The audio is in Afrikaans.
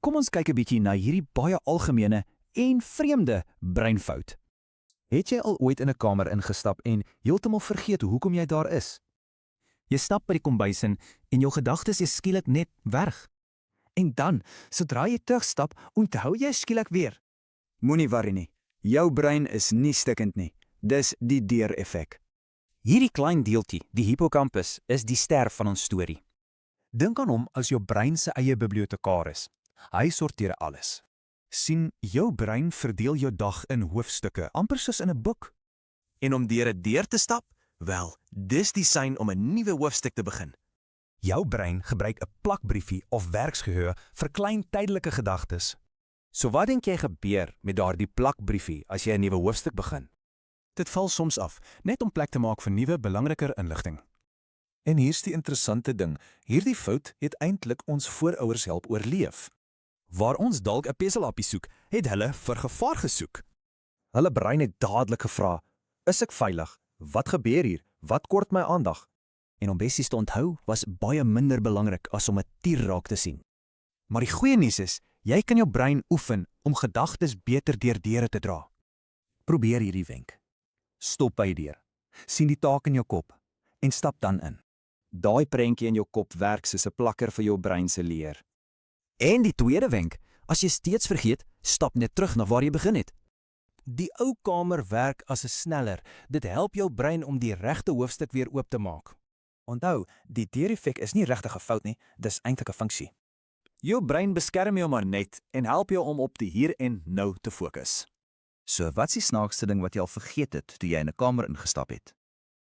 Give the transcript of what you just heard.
Kom ons kyk 'n bietjie na hierdie baie algemene en vreemde breinfout. Het jy al ooit in 'n kamer ingestap en heeltemal vergeet hoekom jy daar is? Jy stap by die kombuis in en jou gedagtes is skielik net weg. En dan, sodra jy terugstap, onthou jy skielik weer. Moenie worry nie. Jou brein is nie stikkend nie. Dis die deur-effek. Hierdie klein deeltjie, die hippocampus, is die ster van ons storie. Dink aan hom as jou brein se eie bibliotekaris. Hy sorteer alles. Sien, jou brein verdeel jou dag in hoofstukke, amper soos in 'n boek. En om deur 'n deur te stap? Wel, dis die sein om 'n nuwe hoofstuk te begin. Jou brein gebruik 'n plakbriefie of werksgeheue vir klein tydelike gedagtes. So wat dink jy gebeur met daardie plakbriefie as jy 'n nuwe hoofstuk begin? Dit val soms af, net om plek te maak vir nuwe, belangriker inligting. En hier's die interessante ding, hierdie fout het eintlik ons voorouers help oorleef. Waar ons dalk 'n pesselappie soek, het hulle vir gevaar gesoek. Hulle brein het dadelik gevra, is ek veilig? Wat gebeur hier? Wat kort my aandag? En om bessies te onthou was baie minder belangrik as om 'n tier raak te sien. Maar die goeie nuus is, jy kan jou brein oefen om gedagtes beter deur deure te dra. Probeer hierdie wenk. Stop by die deur. Sien die taak in jou kop en stap dan in. Daai prentjie in jou kop werk soos 'n plakker vir jou brein se leer. En die tweede wenk, as jy steeds vergeet, stap net terug na waar jy begin het. Die ou kamer werk as 'n sneller. Dit help jou brein om die regte hoofstuk weer oop te maak. Onthou, die deur-effek is nie regtig 'n fout nie, dis eintlik 'n funksie. Jou brein beskerm jou maar net en help jou om op die hier en nou te fokus. So, wat's die snaakste ding wat jy al vergeet het toe jy in 'n kamer ingestap het?